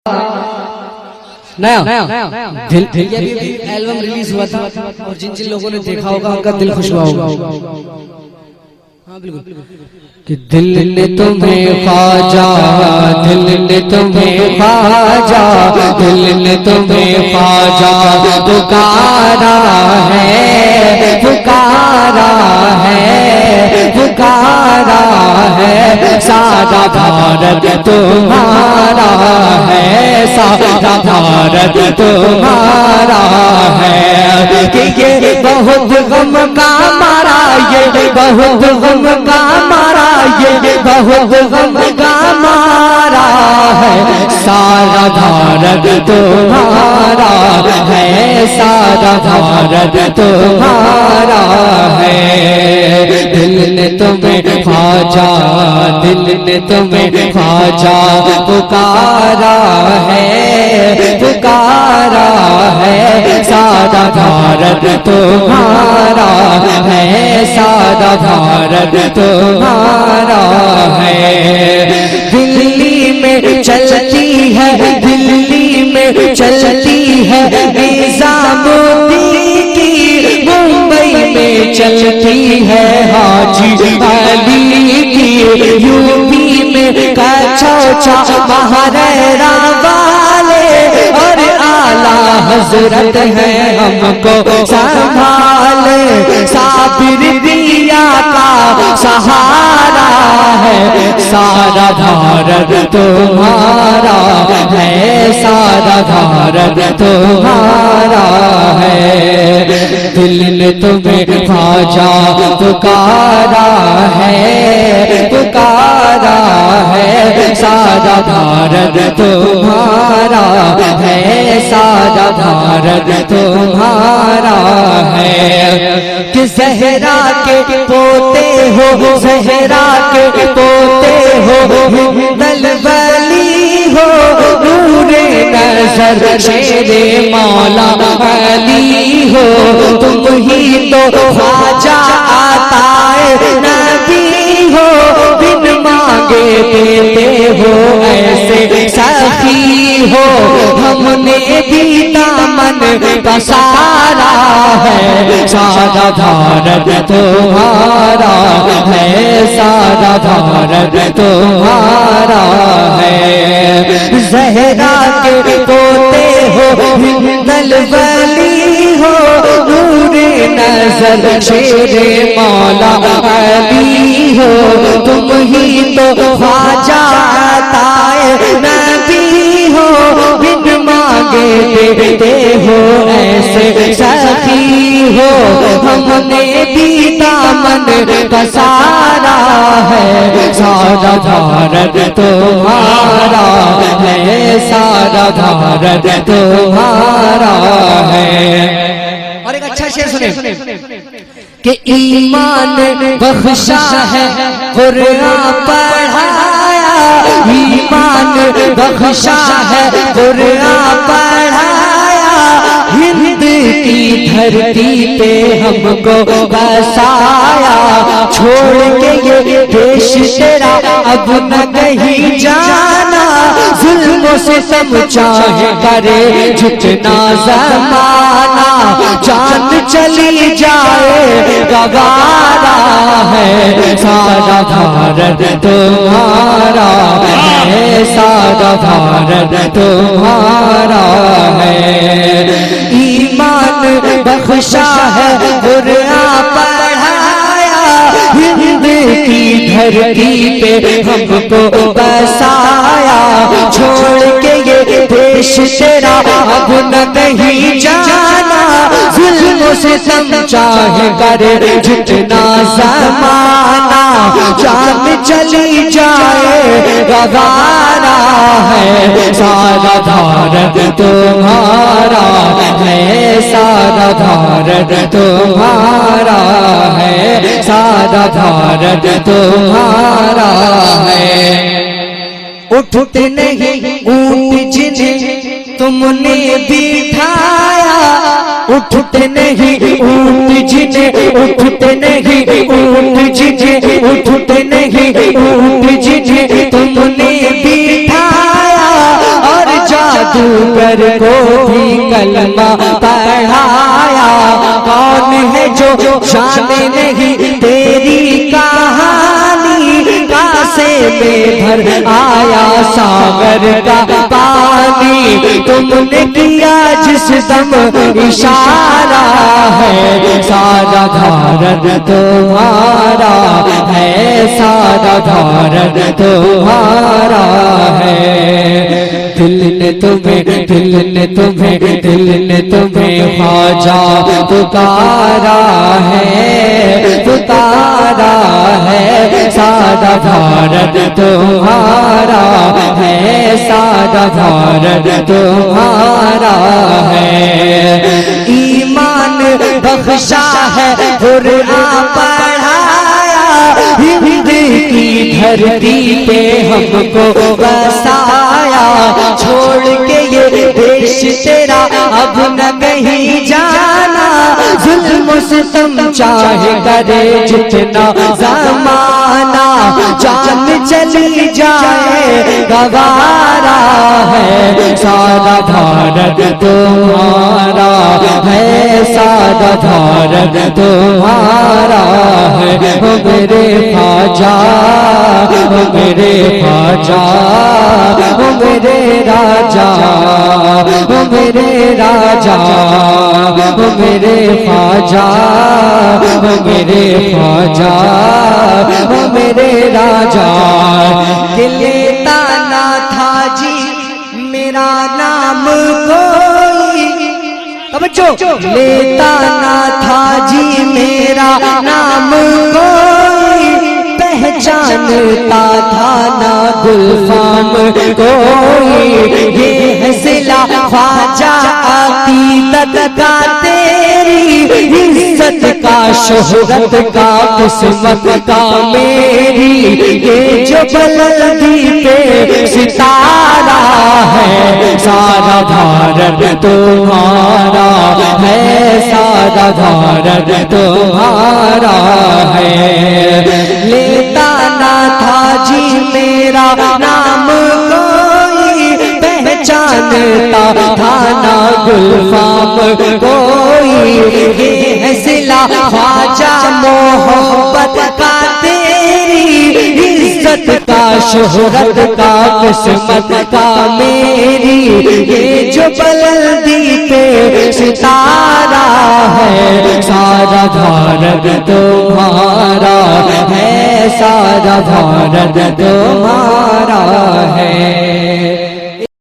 नया दिल ये एल्बम रिलीज हुआ था और जिन जिन लोगों ने देखा होगा उनका दिल खुश हुआ होगा। हाँ बिल्कुल कि दिल ने तुम्हें ख्वाजा, दिल ने तुम्हें ख्वाजा, दिल ने तुम्हें ख्वाजा पुकारा है, पुकारा है, पुकारा है। सारा भारत तुम्हारा है, सारा भारत तुम्हारा है। कि ये बहुत गम का मारा, ये बहुत गम का मारा, ये बहुत गम का मारा है। सारा भारत तुम्हारा है, सारा भारत तुम्हारा है। दिल ने तुम्हें ख्वाजा, दिल ने तुम्हें ख्वाजा पुकारा है, पुकारा है। सारा भारत तुम्हारा है, सारा भारत तुम्हारा है। दिल्ली में चलती है, दिल्ली में चलती है निजामुद्दीन की, मुंबई में चलती है हाजी अली की, यूपी में कचौचा महाराणा वाले और आला हजरत है हमको संभाले। साबिर दिया का सहारा है, सारा भारत तुम्हारा है, सारा भारत तुम्हारा है। दिल ने तुम्हें ख्वाजा पुकारा है, पुकारा है। सारा भारत तुम्हारा है, सारा भारत तुम्हारा है। कि ज़हरा के पोते हो, ज़हरा के पोते हो, हिंदल वली हो, नूरे नजर शेरे मौला अली हो। तुम ही तो ख्वाजा आताए नबी हो, बिन मांगे देते हो ऐसे सखी हो। हमने भी दामन पसारा है, सारा भारत तुम्हारा है, सारा भारत तुम्हारा है। ज़हरा के पोते हो, हिंदल वली हो, नूरे नजर शेरे मौला अली हो। तुम ही तो ख्वाजा आताए नबी हो, बिन मांगे देते हो ऐसे सखी हो। हमने भी दामन पसारा है, सारा भारत तुम्हारा है, सारा भारत तुम्हारा है। और एक अच्छा शेर सुने कि ईमान बख्शा है कुरान पढ़ाया, ईमान बख्शा है कुरान पढ़ाया। हिंद की धरती पे हमको बसाया, छोड़ के ये देश तेरा अब न कहीं जाना। जुल्म से सब चाहे करे जितना ज़माना, जान चली जाए गवारा है। सारा भारत तुम्हारा है, सारा भारत तुम्हारा है। ईमान बख्शा है कुरान पढ़ाया, हिंद की धरती पे हमको बसाया। छोड़ के ये देश तेरा अब न कहीं जाना। जुल्म से तुम चाहे करे जितना ज़माना, जान चली जाए गवारा है। सारा भारत तुम्हारा है, सारा भारत तुम्हारा है, सारा भारत तुम्हारा है। उठते नहीं ऊंट जिन्हें तुमने बिठाया, उठते नहीं ऊंट जिन्हें, उठते नहीं ऊंट जिन्हें, उठते नहीं ऊंट जिन्हें तुमने बिठाया। और जादूगर को भी कलमा पढ़ाया। कौन है जो जाने नहीं तेरी कहानी, कासे में भर आया सागर का पानी। तुमने किया जिस दम इशारा है, सारा भारत तुम्हारा है, सारा भारत तुम्हारा है। दिल ने तुम्हें ख्वाजा पुकारा है, पुकारा है। सारा भारत तुम्हारा है, सारा भारत तुम्हारा है। ईमान बख्शा है, कुरान पढ़ाया, हिंद की धरती पे हमको बसाया। छोड़ के ये देश तेरा अब न कहीं जाना, जुल्म सितम चाहे करे जितना ज़माना, जान चली जाए गवारा है। सारा भारत तुम्हारा है, सारा भारत तुम्हारा है। ओ मेरे ख्वाजा, ओ मेरे ख्वाजा, ओ मेरे राजा, ओ मेरे राजा, ओ मेरे ख्वाजा, ओ मेरे ख्वाजा, ओ मेरे राजा। कि लेता ना था जी मेरा नाम कोई, बच्चों, लेता ना था जी मेरा नाम कोई, पहचानता था ना गुलफाम कोई। ये है सिला ख्वाजा अकीदत का तेरी, इज्जत का शोहरत का किस्मत का मेरी। ये जो बुलंदी पे सितारा है, सारा भारत तुम्हारा है, सारा भारत तुम्हारा है। लेता ना था जी मेरा नाम कोई, पहचानता था ना गुलफाम कोई। ये है सिला ख्वाजा मोहब्बत का तेरी, इज्जत का शोहरत का किस्मत का मेरी। ये जो बुलंदी पे सितारा है, सारा भारत तुम्हारा है, सारा भारत तुम्हारा है।